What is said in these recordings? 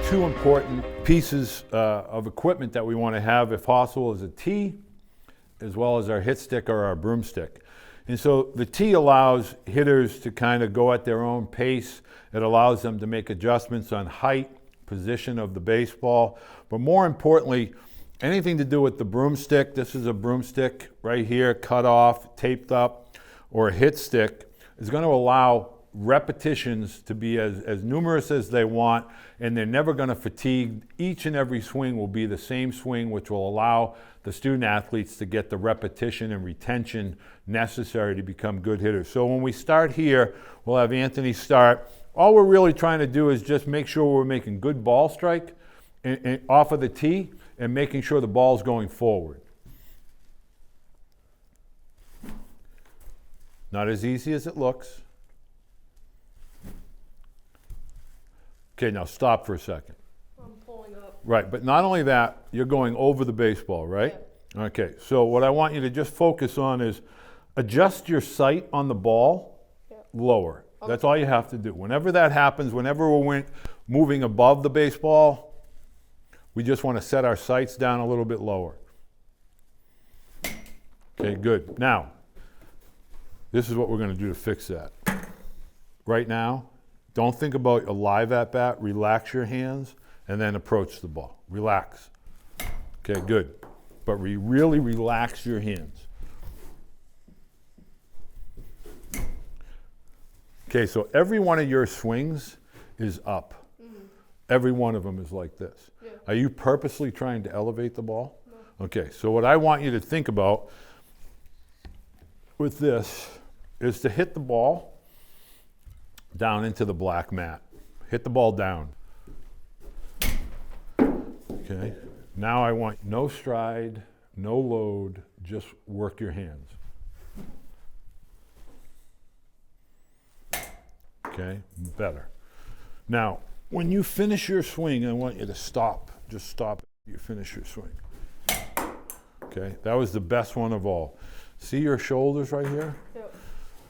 two important pieces of equipment that we want to have, if possible, is a tee, as well as our hit stick or our broomstick. And so the tee allows hitters to kind of go at their own pace. It allows them to make adjustments on height, position of the baseball, but more importantly, anything to do with the broomstick. This is a broomstick right here, cut off, taped up, or a hit stick, is going to allow repetitions to be as numerous as they want, and they're never going to fatigue. Each and every swing will be the same swing, which will allow the student athletes to get the repetition and retention necessary to become good hitters. So when we start here, we'll have Anthony start. All we're really trying to do is just make sure we're making good ball strike and off of the tee and making sure the ball's going forward. Not as easy as it looks. Okay, now stop for a second. I'm pulling up. Right, but not only that, you're going over the baseball, right? Yeah. Okay, so what I want you to just focus on is adjust your sight on the ball lower. Okay. That's all you have to do. Whenever that happens, whenever we're moving above the baseball, we just want to set our sights down a little bit lower. Okay, good. Now, this is what we're going to do to fix that. Right now, don't think about a live at-bat. Relax your hands and then approach the ball. Relax. Okay, good. But really relax your hands. Okay, so every one of your swings is up. Mm-hmm. Every one of them is like this. Yeah. Are you purposely trying to elevate the ball? No. Okay, so what I want you to think about with this is to hit the ball down into the black mat. Hit the ball down. Okay, now I want no stride, no load, just work your hands. Okay, better. Now, when you finish your swing, I want you to stop. Just stop after you finish your swing. Okay, that was the best one of all. See your shoulders right here? Yep.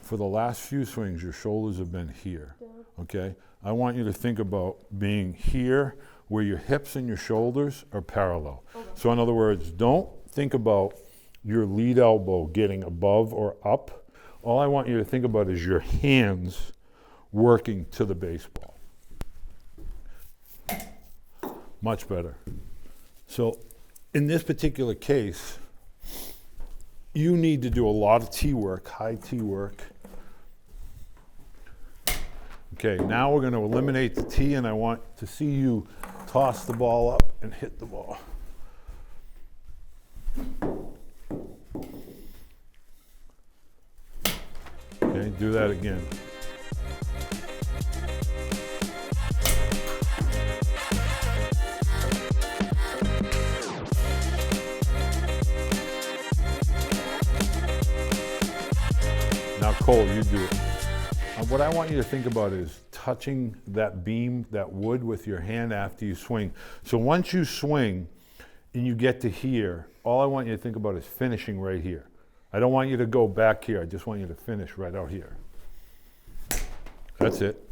For the last few swings, your shoulders have been here. Yep. Okay, I want you to think about being here where your hips and your shoulders are parallel. Okay. So in other words, don't think about your lead elbow getting above or up. All I want you to think about is your hands working to the baseball. Much better. So in this particular case, you need to do a lot of tee work, high tee work. Okay, now we're going to eliminate the tee, and I want to see you toss the ball up and hit the ball. Okay, do that again. Now, Cole, you do it. What I want you to think about is touching that beam, that wood with your hand after you swing. So once you swing and you get to here, all I want you to think about is finishing right here. I don't want you to go back here. I just want you to finish right out here. That's it.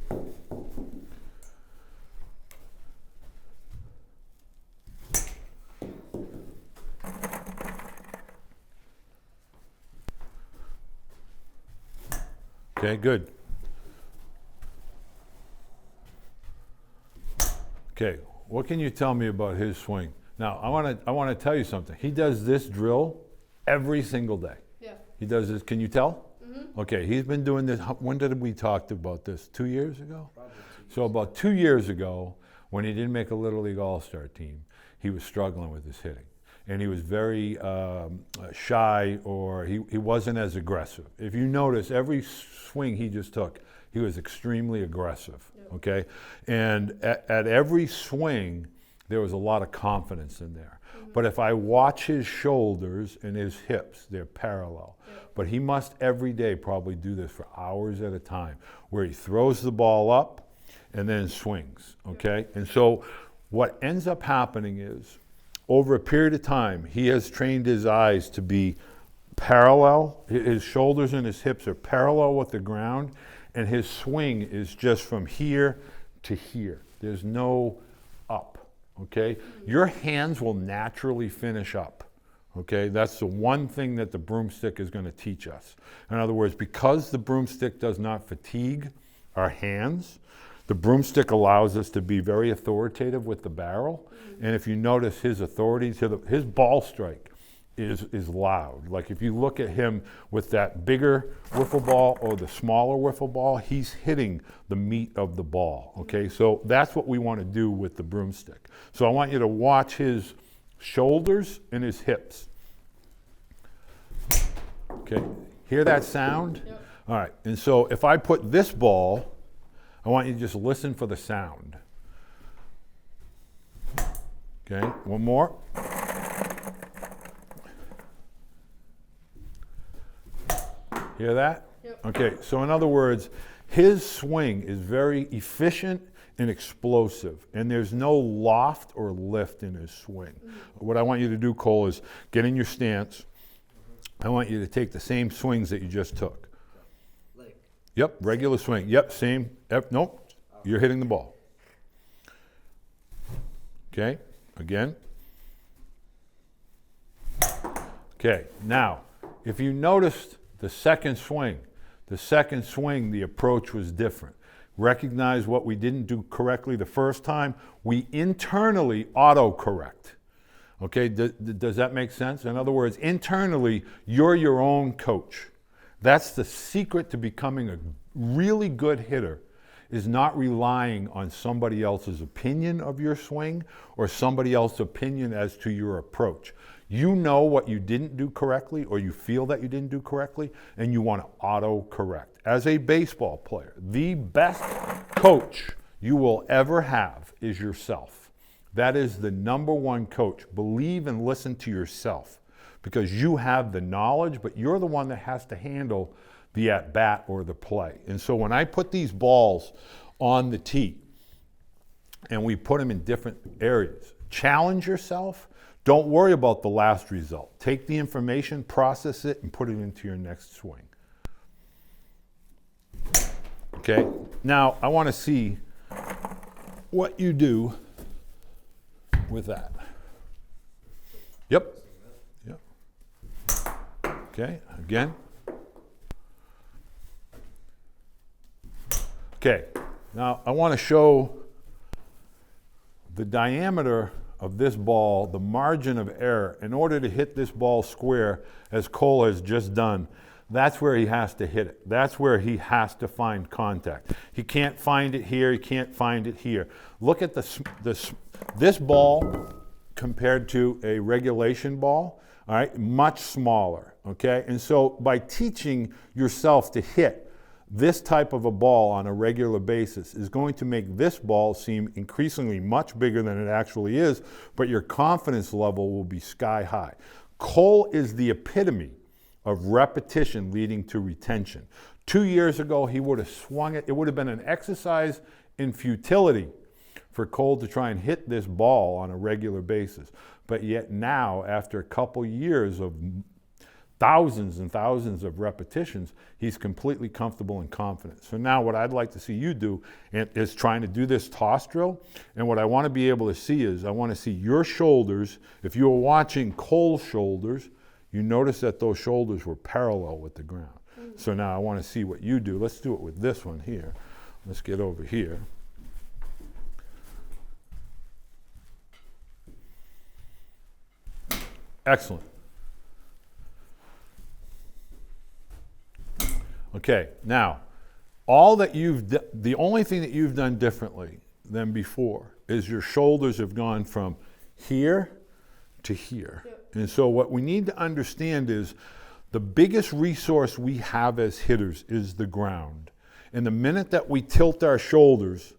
Okay, good. Okay, what can you tell me about his swing? Now, I want to tell you something. He does this drill every single day. Yeah. He does this. Can you tell? Mm-hmm. Okay, he's been doing this. When did we talk about this? 2 years ago? Probably 2 years. So about 2 years ago, when he didn't make a Little League All-Star team, he was struggling with his hitting. And he was very shy, or he wasn't as aggressive. If you notice, every swing he just took, he was extremely aggressive, yep. Okay? And at every swing, there was a lot of confidence in there. Mm-hmm. But if I watch his shoulders and his hips, they're parallel. Yep. But he must every day probably do this for hours at a time, where he throws the ball up and then swings, okay? Yep. And so what ends up happening is, over a period of time, he has trained his eyes to be parallel. His shoulders and his hips are parallel with the ground, and his swing is just from here to here. There's no up. okay? Your hands will naturally finish up, okay? That's the one thing that the broomstick is going to teach us. In other words, because the broomstick does not fatigue our hands, the broomstick allows us to be very authoritative with the barrel. And if you notice his authority, his ball strike is loud. Like if you look at him with that bigger wiffle ball or the smaller wiffle ball, he's hitting the meat of the ball, okay? So that's what we want to do with the broomstick. So I want you to watch his shoulders and his hips. Okay, hear that sound? Yep. All right, and so if I put this ball, I want you to just listen for the sound. Okay, one more. Hear that? Yep. Okay, so in other words, his swing is very efficient and explosive, and there's no loft or lift in his swing. What I want you to do, Cole, is get in your stance. I want you to take the same swings that you just took. Like? Yep, regular swing. Yep, same. Nope, you're hitting the ball. Okay, again. Okay, now, if you noticed the second swing, the approach was different. Recognize what we didn't do correctly the first time. We internally autocorrect. Okay, does that make sense? In other words, internally, you're your own coach. That's the secret to becoming a really good hitter, is not relying on somebody else's opinion of your swing or somebody else's opinion as to your approach. You know what you didn't do correctly, or you feel that you didn't do correctly, and you want to auto-correct. As a baseball player, the best coach you will ever have is yourself. That is the number one coach. Believe and listen to yourself, because you have the knowledge, but you're the one that has to handle the at-bat or the play. And so when I put these balls on the tee, and we put them in different areas, challenge yourself. Don't worry about the last result. Take the information, process it, and put it into your next swing. Okay, now I want to see what you do with that. Yep. Yep. Okay, again. Okay, now I want to show the diameter of this ball, the margin of error. In order to hit this ball square, as Cole has just done, that's where he has to hit it. That's where he has to find contact. He can't find it here, he can't find it here. Look at this ball compared to a regulation ball, all right, much smaller, okay? And so by teaching yourself to hit this type of a ball on a regular basis is going to make this ball seem increasingly much bigger than it actually is, but your confidence level will be sky high. Cole is the epitome of repetition leading to retention. 2 years ago, he would have swung it. It would have been an exercise in futility for Cole to try and hit this ball on a regular basis. But yet now, after a couple years of thousands and thousands of repetitions, he's completely comfortable and confident. So now what I'd like to see you do is trying to do this toss drill. And what I want to be able to see is, I want to see your shoulders. If you were watching Cole's shoulders, you notice that those shoulders were parallel with the ground. So now I want to see what you do. Let's do it with this one here. Let's get over here. Excellent. Okay, now, the only thing that you've done differently than before is your shoulders have gone from here to here. Yep. And so what we need to understand is the biggest resource we have as hitters is the ground. And the minute that we tilt our shoulders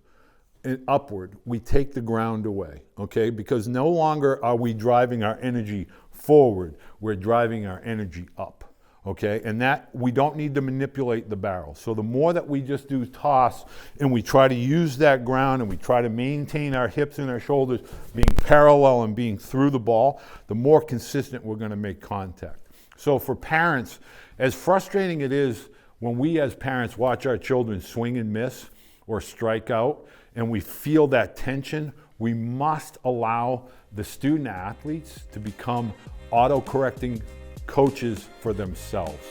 upward, we take the ground away, okay? Because no longer are we driving our energy forward, we're driving our energy up. Okay, and that we don't need to manipulate the barrel. So the more that we just do toss and we try to use that ground and we try to maintain our hips and our shoulders being parallel and being through the ball, the more consistent we're going to make contact. So for parents, as frustrating it is when we as parents watch our children swing and miss or strike out and we feel that tension, We must allow the student athletes to become auto-correcting coaches for themselves.